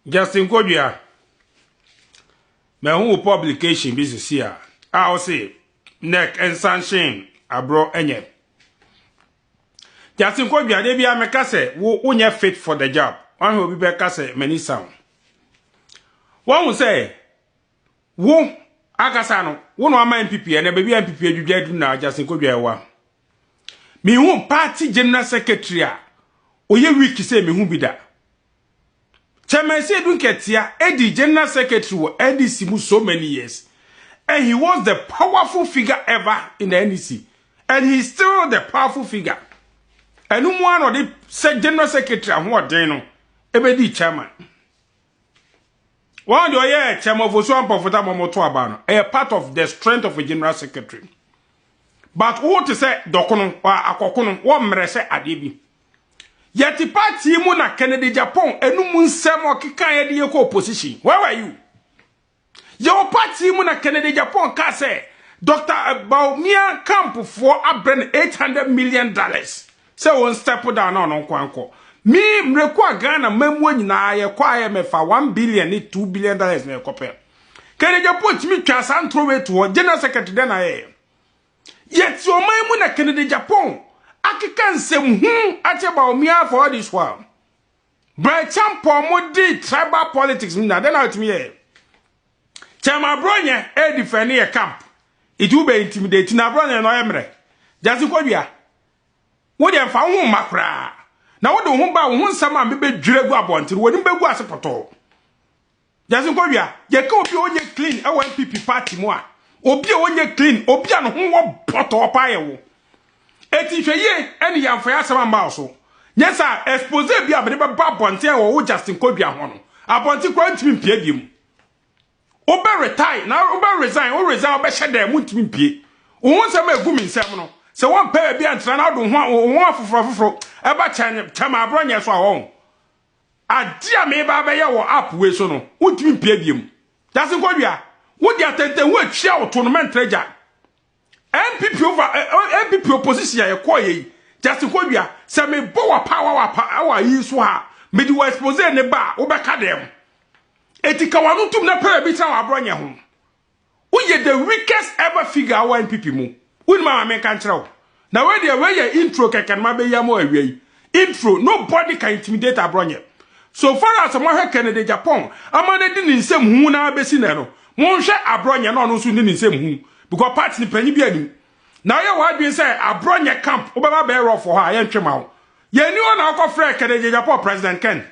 Justin Kodua, me hu publication business here. I say neck and sunshine abro enye. Justin Kodua dey bia me ka say wo onye fit for the job. One will be ka say many sound. One will say wo akasa no wo no ama NPP na baby NPP adwudwa na Justin Kodua wa. Me hu party general secretary a oye week say me hu bi da. Chairman said Dunketia, Eddie General Secretary for NDC for so many years. And he was the powerful figure ever in the NDC. And he's still the powerful figure. And no one of the General Secretary and what they know. Ebedi chairman. One do yeah, chairman for so important a part of the strength of a General Secretary. But what to say, Dokono or Akokono, what merese adibi. Yeti party mu na Kennedy Japan enu mu nsem okika ye de ko opposition. Where were you? Your party mu na Kennedy Japan ka say Dr. Baumia camp for abren $800 million. Say one step down on kwanko. Me mrekwa Ghana memwo nyina ye kwa ye mefa $1 billion ni $2 billion na ekope. Kennedy Japan timi twa santro we to General Secretary den na ye. Yeti o man mu na Kennedy Japan Akikan nsem ache Baumia for this one. Bright champo modi tribal politics na then out me here. Chama bronya e defend your camp. It will be intimidating na bronya no emre. Justin Kodua. Wo de fa ho makra. Na wo de ho ba wo nsam a me be dwere gu abontir wo ni be gu asepoto. Justin Kodua, ye ka obi onye clean e wa NPP party mu a. Obi onye clean, obi an ho wo poto pa ye wo. Eti hweye eni yamfa Asɛm Aba so nyesa expose bia be ba bonte wo Justin Kodua ho no abonte kwa ntimi mpie biem obe retire na obe resign obe hyede mu ntimi mpie wo nsɛm egu mi nsɛm no se won pa bia ntra na do ho afoforo e ba chama abronye so a wo adia me ba be ye wo app we so no ntimi mpie biem Justin Kodua wo dia tenten wo atwa wo tournament treasure NPP over NPP opposition ya kwa ye Justin Kodua se me bo wa power yi so ha me di wa expose ne ba wo be ka dem etika wanu tum na pa bi tra wa bronye ho wo ye the weakest ever figure wa NPP mu wo ma me kan kire na we dey we ye intro keken ma be yam awie intro nobody can intimidate abronye so far as mo hwe Kennedy Japan amade di ni nsem hu na be si na no mo hwe abronye no no so ni nsem hu because party ni panyi bia ni na ye wa dwen say abronye camp obaba be rough for ha ye ntwema ho ye ni ona akọ frɛ Kennedy Japan President Ken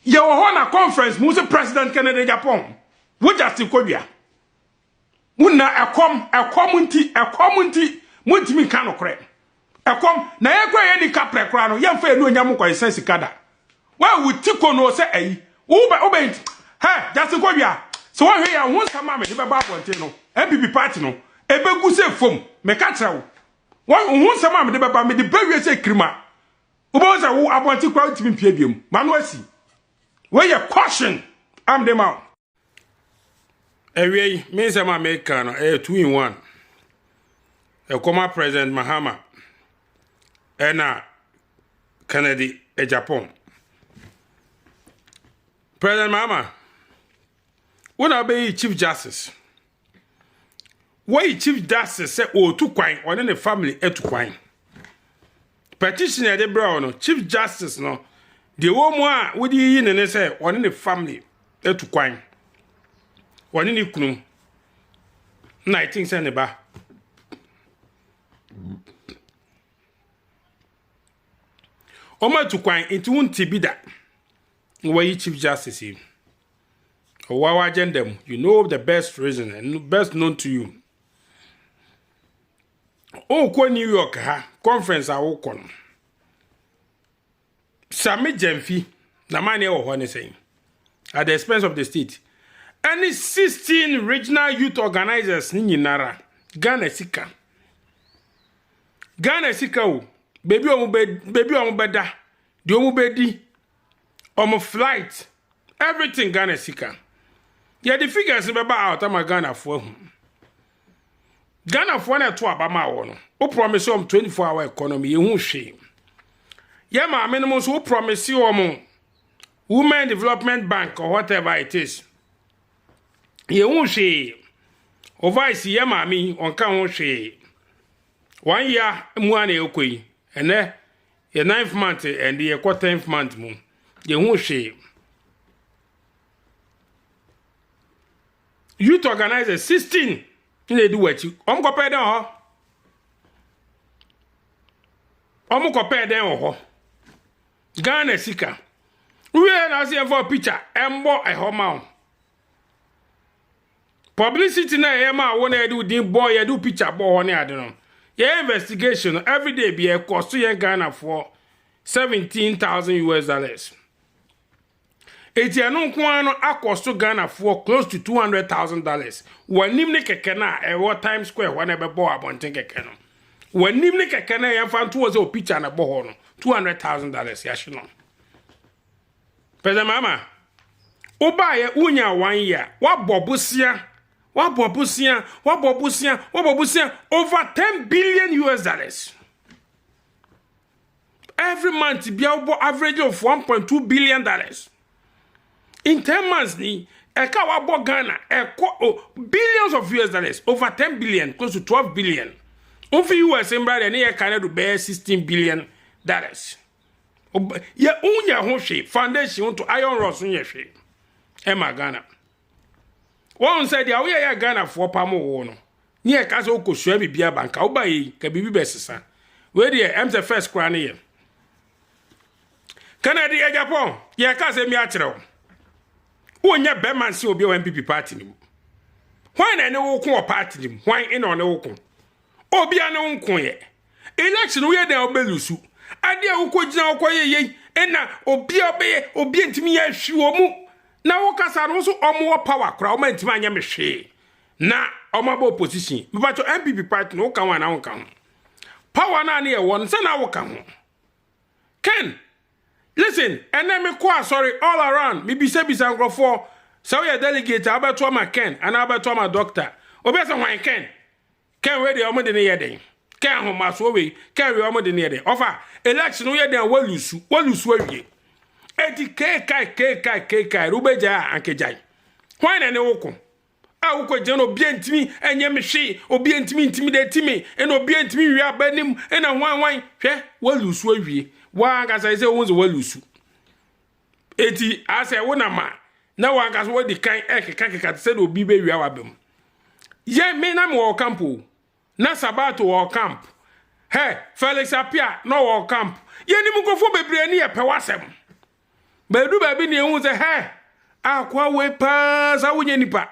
ye wo ho na conference mu se President Kennedy Japan wo Justin Kodua wona ekom nti muntimi kan okre ekom na ye kwa ye ni kapre kra no ye mfa enu onyam kwa sense kada wa wutiko no se ayi wo be ha Justin Kodua so wo hwe ya ho sama me de be ba ponte no NPP party no ebegu se fom me ka kire wo ho sama me de be ba me de bewie se krima wo bo se wo abonti kwa ntimi mpie biem ma no asi we ye caution am dem out ewie me se ma America no 2 in 1 President Mahama ena Kennedy Japan President Mahama when I be Chief Justice why Chief Justice say o tu kwan on the family etu kwan petitioner de bra no Chief Justice no the woman a wodi yi ne say on the family etu kwan woni ni kunu na I think say ne ba o ma tu kwan itu wonti bi da why Chief Justice yi our agenda, you know the best reason and best known to you. Oh, ko New York ha conference a wo kono. Sami Jemfi na mane wo ho ne saying at the expense of the state. Any 16 regional youth organizers ni nyinara Ghana sika o baby omo beda di omo bedi omo flight everything Ghana sika. Yeah, the figures be out am Ghana for Ghana for na to abama wo no. O promise 24-hour economy ye hu hwe. Yeah, ma me no so promise wo mo Women Development Bank or whatever it is. Ye won she ovice ye mami on kan won she 1 year mu an ekoi ene ye 9th month and ye 10th month mu ye won she youth organizer 16 in do what you ko pay den ho ko pay den ho Ghana sika we na see for picture embo e ho ma publicity na e ma won e do din boy e do picture bo ho ne ade no ye investigation every day be e cost to Ghana for $17,000 eti eno nko ano akosto Ghana for close to $200,000 wanim ne keke na e wo Times Square wana be bo abonten keke no wanim ne keke na ye fa nto wo picture na bo ho no $200,000 ya shi no pese mama oba ye unya 1 year wa bobusia over $10 billion every month be average of $1.2 billion in 10 months ni eka wa bo Ghana billions of US over $10 billion close to $12 billion for US in brother ni Canada do bear $16 billion ye unya ho hwe foundation to iron rods unya hwe ema Ghana one said ya we ya Ghana for pamo wo no ni e ka so okosua bibia banka wo ba yi ka bibi besesa we dey em the first kra ne ye Canada e Japan ye ka se mi a kire wo nya be man se obi o NPP party ni why na ne wo ko party ni why in on ne wo ko obi a ne wo ko ye election we dey obelusu ade a wo ko gina wo ko ye ena obi ntimi ya hwi mu na wo kasa no so omo power kra o ma ntimi anya me hwe na omo ba opposition but to NPP party no kan wa na wo kan power na na ye won se na wo kan ho Ken listen enemy kwa sorry all around me bisa nkrofo so we delegate abeto ma Ken and abeto ma doctor obi se hwan Ken we dey omo de ne ye den Ken ho maso we Ken we omo de ne ye den offer election we den walusu awie eti kai rubeja ankejai hwan na ne woko a woko je no obi ntimi enye me hwe obi ntimi intimidate me ena obi ntimi wi abanim ena hwan hwe walusu awie wa ngasa ise wonzo walusu eti ase wona ma na wa ngasa wo di kan ekeka se do obi be wi awabem ye me na mo campo na sabato wo camp he Felix Apia no wo camp ye ni mukofo bebre ni ye pe wasem bedu ba bi ni ehun se he akwa we pa sa wonye nipa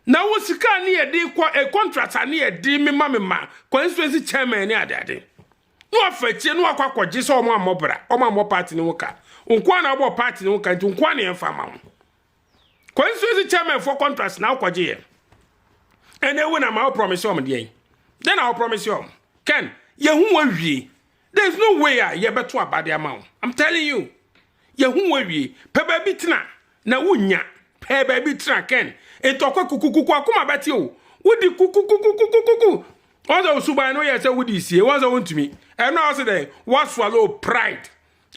na wo sika ni ye di kwa a contract ni ye di me ma constituency chairman ni adade no afetie no akwakoje so omo amobra omo amo party ni woka nkwa na abo party ni woka nti nkwa na emfa ma constituency chairman for contract na akwaje ye ene we na ma promise om de then I promise you Ken ye hu wawie there's no way ye beto abade ama I'm telling you ye hu wawie pe ba bi tena na wonya pe ba bi tena Ken etokwa kukukuku akoma beti o wodi kukukukukukuku ozo suban no ye say wodi sie ozo wontumi and now say they what swallow pride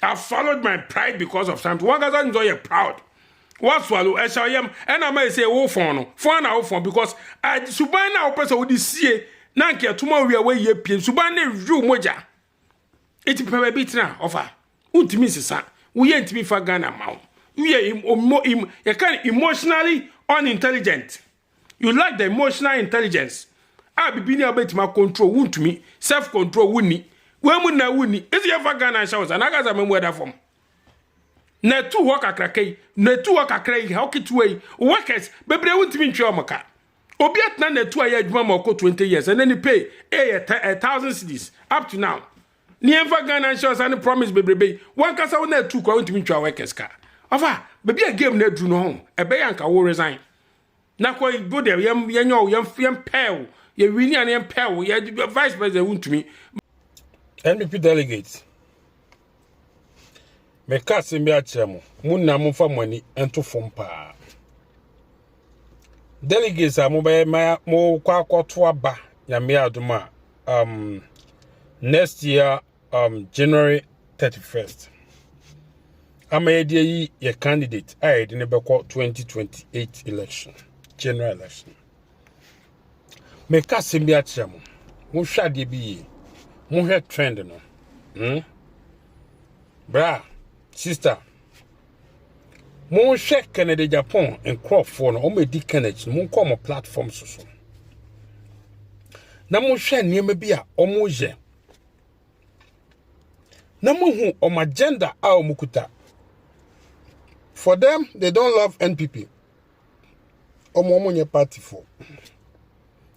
I followed my pride because of something one guy enjoy your proud what swallow e shall yam and I may say wo fon no fon na wo fon because suban na wo person wodi sie na nke tuma wi awe ye pie suban na ru moja eti pe ba bi tena offer wontumi sesa wo ye ntimi fa Ghana mawo you can emotionally unintelligent. You lack the emotional intelligence. I be bini abetima control wuntumi self control wuni. Wemu na wuni. Isi ya Ghana shows and agaza memweda form. Na tu waka krakei, na tu waka krakei, hawkitway, workers, bebre wuntumi nchwa maka. Obiat na tu aya juma mako 20 years and then you pay 1,000 cedis up to now. Ni enfa Ghana shows and promise bebrebe. One kasa wona tu kwa wuntumi nchwa workers ka. Ava, baby a game na dru no home. Ebe yanka wo resign. Na kwa go there yam pell. Ye wini an yam pell. Ye vice president wuntumi. NPP delegates. Me kasi mbi achemo. Muna mfa money ento fompa. Delegates a mo kwa to aba nyame aduma next year January 31st. Amayedi yi ye candidate aye de ne beko 2028 election general election. Me ka sembi akyerɛ mo. Mo hwa de bi yi. Mo hwɛ trend no. Bra, sister. Mo hwɛ Canada Japan and Crawford no o me di Canada mo nko mo platform so. Na mo hwɛ nneɛma bi a o mo yɛ. Na mo hu o agenda a o mo kuta. For them, they don't love NPP. Omo party for.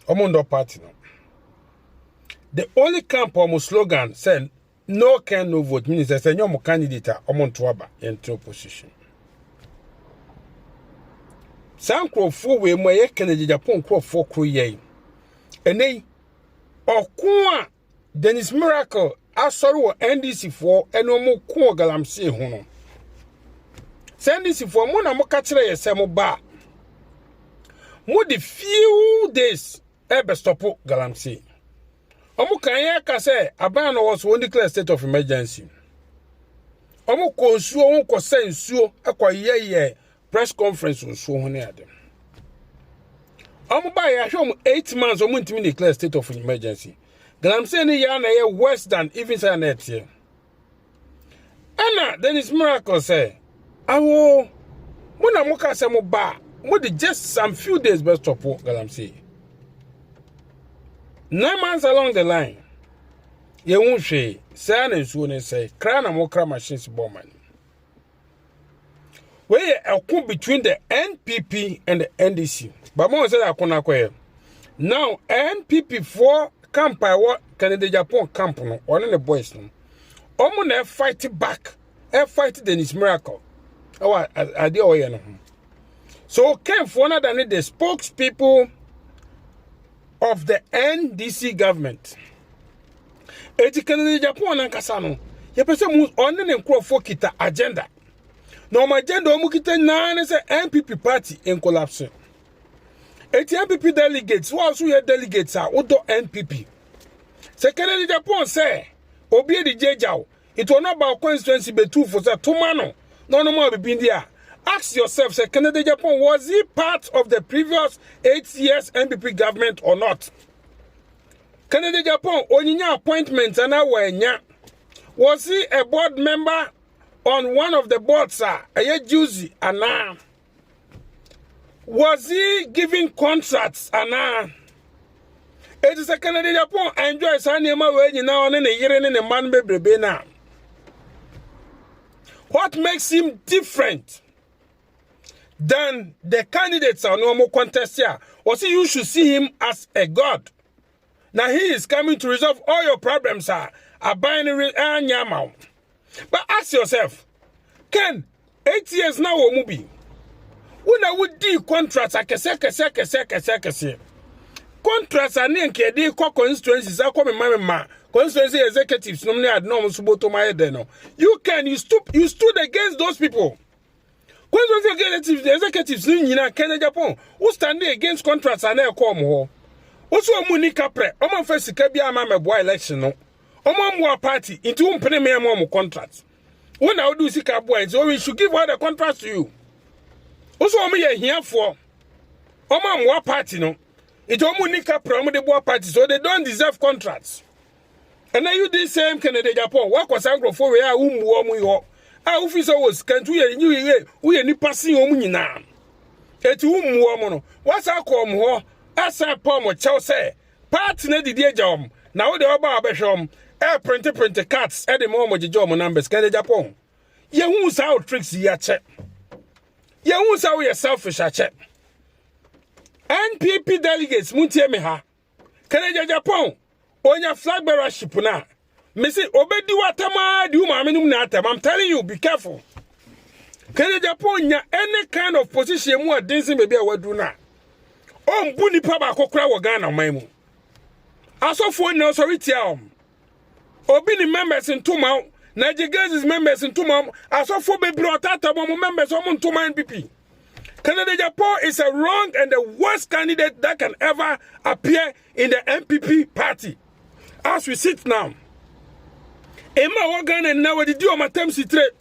Omo party no. The only camp omo slogan said no can no vote means that no more candidate omo ntoaba into opposition. Sankro for we mo ye Kennedy Japan kro for kro ye. Enei okun a Dennis Miracle asori wo NDC for eno mo ko galamsey ho no. Send this for mo na mo ka kire yese mo ba. Mo the few days ebe stop galamsey. Omo kan ya ka say aban no was one declare state of emergency. Omo ko nsuo won ko say nsuo akoye press conference nsuo ho ne ade. Omo ba ya hwe 8 months omo ntimi declare state of emergency. Galamsey ni ya na ye worse than even say na etie. Anna Dennis Miracle say awo muna muka se mo ba mo de just some few days best stop galamsey 9 months along the line ye won hwe say na nsuo ne say kra na mo kra machines bomb we a between the NPP and the NDC but mo say akona koye now NPP for camp I what Canada Japan camp no one the boys no omo na fight back fight Dennis Miracle. Oh, I did so came for another than the spokespeople of the NDC government. Etikana Japan and Kasano. Ye person moves on and for kita agenda. No my agenda mukita nine is a NPP party in collapse. NPP delegates who also your delegates are Udo NPP. Secretary Japan say Obi the Jejao. It will not about constituency be two for that tomano. No more be there. Ask yourself, say Canada Japan, was he part of the previous 8 years NPP government or not? Canada Japan, oninya appointments and was he a board member on one of the boards, sir? Juicy and was he giving contracts and it is a Canada Japan enjoy Sanima way now and a year in a man baby now. What makes him different than the candidates are normal contest here? Was you should see him as a god. Now he is coming to resolve all your problems, sir. A binary and but ask yourself, Ken, 8 years now or movie? When I would do contracts, I can say. Contracts are near KD constituencies are coming, my constituency executives normally had no suboto my head. You stood against those people. Constituency executives in Canada Japan who standing against contracts and they come home. Also, Monica Pre, Oman first Kabia Mama boy election. No, Oman more party into premier contracts. When I do see boy, so we should give all the contracts to you. Also, me here for Oman more party. No. It's Monica promo the board party, so they don't deserve contracts. And now you did same Canada Japan. What was Anglo for where you our officer was can't we any passing now. It's woman. What's our come as I palm or Chelsea? Partner the dear job. Now the Obama print cards at the moment the job numbers Canada Japan. You won't out tricks ya check. You won't out your selfish check. NPP delegates muntie me ha Canada Japan onya flag bearership na me say obedi watama di umaamenum na atam. I'm telling you, be careful. Canada Japan nya any kind of position mu adensin baby a wadu na ombu nipa ba kokora wo Ghana man mu asofo na sorry tia obi ni members ntoma Nigerians members ntoma asofo bebro tata mo members o ntoma NPP. Canada Japan is a wrong and the worst candidate that can ever appear in the NPP party. As we sit now, Emma Wagan and now the deal of Matem Citre.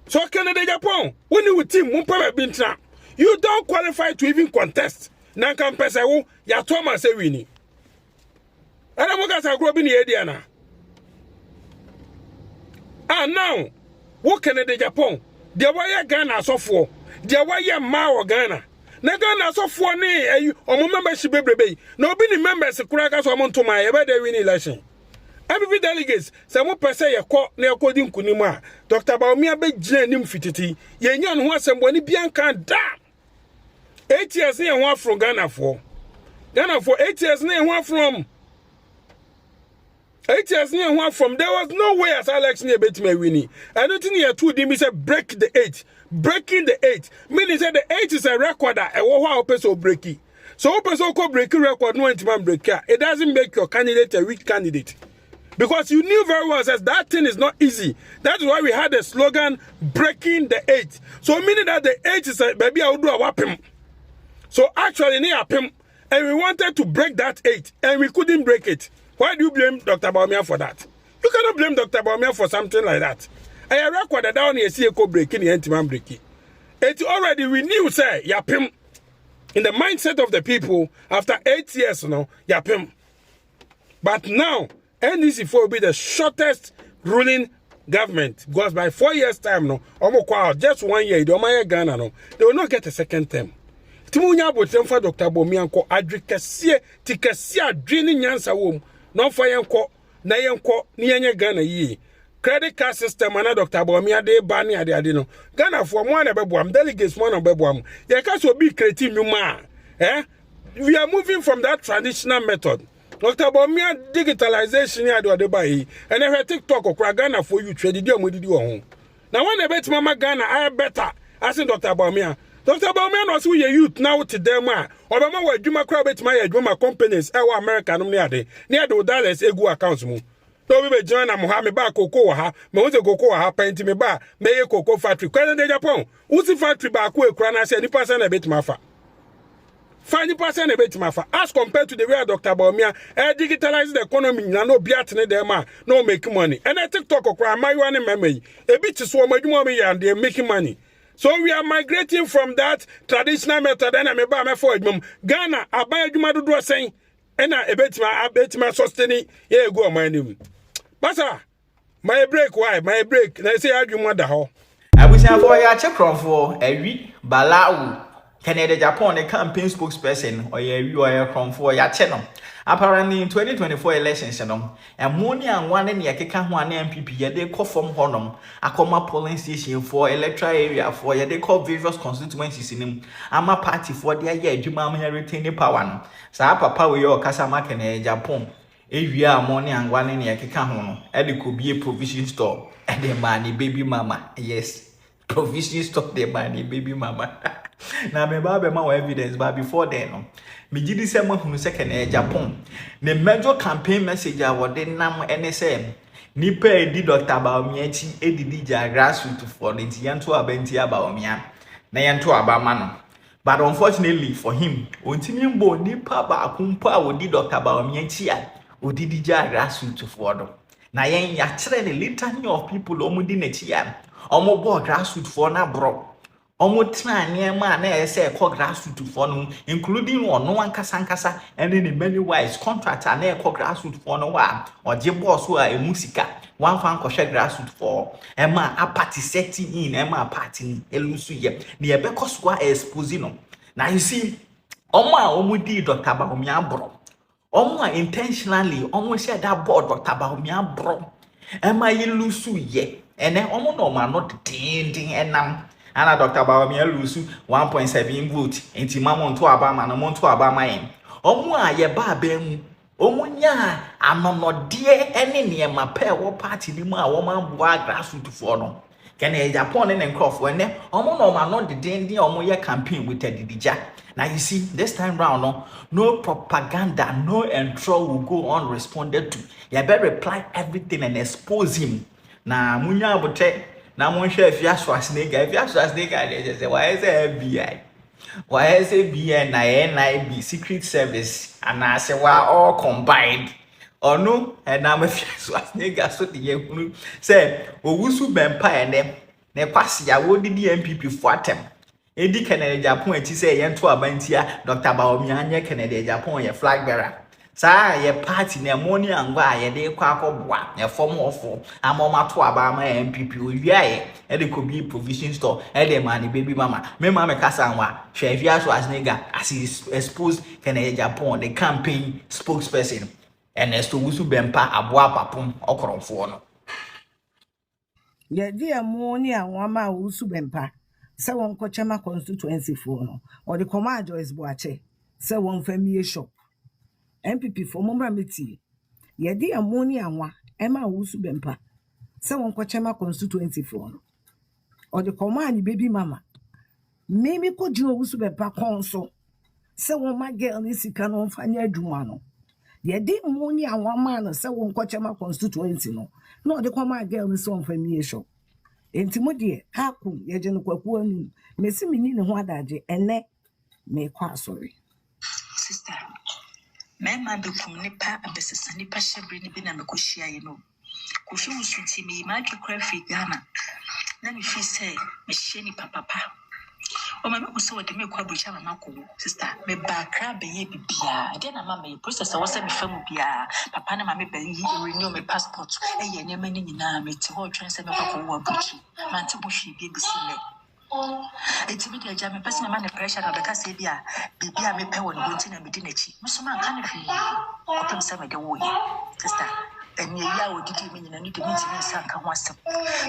So Canada Japan, when you team Mumpa Bintra, you don't qualify to even contest. Nankan Pesawo, ya Thomas Ewini. And I'm going to grow up in the area. And now, what Canada Japan? There were Ghana so for. There were Mao Ghana. Na Ghana so for ne or membership baby. No be members Kurakas or Montoma ever they win election. Every delegates, some person ya call near coding Kunima. Dr. Baumia be genim fitity. Yan who has somebody bianca da. 8 years near one from Ghana for. Ghana for 8 years near one from. 8 years near one from. There was no way as Alex near bet me winning. I don't think here two dim said break the 8. Breaking the 8. Meaning said the 8 is a record that a wow person breaking. So person called breaking record no man breaker. It doesn't make your candidate a weak candidate. Because you knew very well that that thing is not easy. That's why we had the slogan breaking the 8. So meaning that the 8 is a baby I would do a wapim. So actually near pim, and we wanted to break that 8 and we couldn't break it. Why do you blame Dr. Baumia for that? You cannot blame Dr. Baumia for something like that. I recorded down here see a breaking the anti-man breaking. It already we knew say yapim in the mindset of the people after 8 years now, yapim. But now NDC4 will be the shortest ruling government because by 4 years time no, just 1 year, Ghana no, they will not get a second term. Timunya botem for Dr. Bomianko adrikasie tikasia adwini nyansa wom no for yenko na yenko ni yenye Ghana yi credit card system na Dr. Bomia de ba ni ade no Ghana for mo na beboam delegates mo na beboam ye ka so be creative nyuma we are moving from that traditional method. Dr. Bomia digitalization ya do ba yi and e TikTok okra Ghana for you trade di omodidi wo ho na when e bet mama Ghana I better as Dr. Bomia. Dr. Bauman was we youth now to them. Obama wa Juma Crabet my Juma companies, our American near the dollars egu accounts. Don't be join Mohammed Ba Cocoa, Mose Cocoa, paint me ba, may cocoa factory, Canada Japan. Uzi factory back where Crana said 20% a bit mafa. 50% a bit mafa. As compared to the real Dr. Baumia, digitalize the economy, no biatne them, no make money. And I TikTok or cry my one memory. A bit is what my and they're making money. So we are migrating from that traditional method and I'm a for Ghana, I buy a Jumadu do saying, and I bet my sustaining, yeah, go my name. Basa, my break, why? My break, and I say, I do wonder how. I wish I for ya check for a week, Balau, Canada, Japan, a campaign spokesperson, or you are from for your channel. Apparently in 2024 elections, and money and one in Yakeka one NPP, they call from Honum, a comma polling station for electoral area for they call various constituencies in him. I'm a party for their year, Jumam retaining power. Sa papa we your Casamak and Japan. If you are money and one in Yakeka Hono, and it could be a provision store, and the money baby mama. Yes, provision store, the money baby mama. Now, me babe more evidence, but before then, me did this someone who second Japan. The major campaign message I was then nam NSM. Nipe di Dr. Baumiechi edidi grassroots for the yanto abentia Baumia. Na yanto abamano. But unfortunately for him, untimimbo nipa ba kumpa odi Dr. Baumiechi odidi grassroots for them. Na yen ya chere the litany of people omudi netia. Omo bo grassroots for na bro. Omotra niema na ese ekọ grassroots for no including ono ankasa and in many ways contractor na ekọ grassroots for no wa oje boss wa emusika one fan kọhwe grassroots for ema a party setting in ema party elusu ye na ebekọ so expose no na you see omo a omudi Dr. Baumia bro omo a intentionally omo share that board Dr. Baumia bro ema elusu ye ene omo no ma not ding enam Ana Dr. Baumia lusu 1.7 vote. Enti mamonto abama no monto abama yen. Omu a ye ba bemu. Omu nya anonodie ene niema pe wo party ni mu a wo man boa grassroots for no. Kene Japan ne nkofo ene omu no ma no de omu ye campaign with Edidija. Now you see this time round no propaganda, no intro will go unresponded to. You better reply everything and expose him. Na munya bote na mon chef ya Schwarzenegger they just say why is FBI na NIB Secret Service and I say we are all combined or no and I'm a Schwarzenegger so the say owusu bempa ene ne kwase ya wo didi NPP fo atem edi Kennedy Japan ati say ye nto abantia Dr. Baomi anye Kennedy Japan ye flag bearer saa ye party na moni angwa ye de kwa akobwa ye form ofo amoma to aba ma NPP owia ye e de kobi provision store e de man baby mama me mama kasa anwa hwe via so as nigga as expose Kennedy Japan the campaign spokesperson Ernesto Wusu Bempa aboa papum okoromfo no ye dia moni anwama Wusu Bempa se won kochema constituency fo no or the command Joyce Boache se won family shop NPP for momra meti ye di amoni anwa ema Wusu Bempa se won kochema constituency fo no or the command baby mama maybe ko jino Wusu Bempa konso se won ma girl ni sika no fanya adwuma no ye di amoni anwa ma no se won kochema constituency no no the command girl ni so family shop enti de kaku ye je no kwaku anu mesi mini ne ho adaje ene me kwa sorry sister mema be kum nipa abesesa nipa hyebre ni bi na me kohia ye no kohwe usuti me ma twekra fi Ghana na me fi say me hye ni papa o ma me ko so de me kwa bucha mama ko sister me ba kra be ye bibia de na mama ye process wo se me famu bia papa na mama be yi renew me passport e ye ne mani nyina me ti ho twen se me ko wo abuchi man ti bo hwe bi bisile it's immediately jam person man pressure na beka say bia bibia me pe won go ntina me di nachi muso man kan fi o pem se me de wo ye sister and ya odidi me nyina ni de me tin san ka ho asem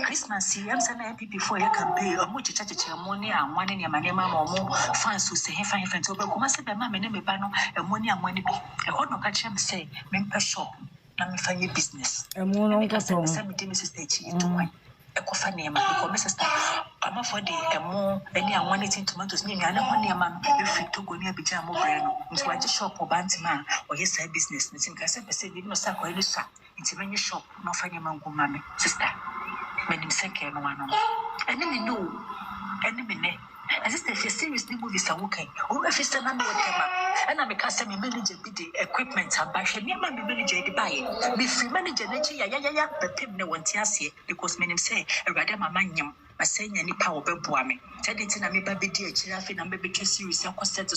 Christmas yam se na NPP for your campaign o mo chichachiche mo ni anwane ne manema ma mo fans so se hefa hefa nto be kuma se be ma me ne me ba no e mo ni anwane bi e ho no ka chem say me mpa shop na me fa business e mo no nko so se me de me sister chi to wan e ko fa ne ma ko me sister ama for the emo any anwane tin tomatoes ni anu ho ne ma no e fi Togo ni abija mo bre no nti wa je shop o bantima o yes side business nti nka se be se bi no sa ko ni sa nti me shop no fa ne ma ngoma me sister me nim seke no ano ene me no ene me ne as if the series ni movies are working o if it's na me tema and me ka say me manager bi the equipment abahwe ni ma me manager di bae me free manager na chi ya bepem ne wonti ase because me nim say awrade mama nyam asenya ni pa wo beboa me tedi nti na me ba bedi akira afi na me betwa series akọ set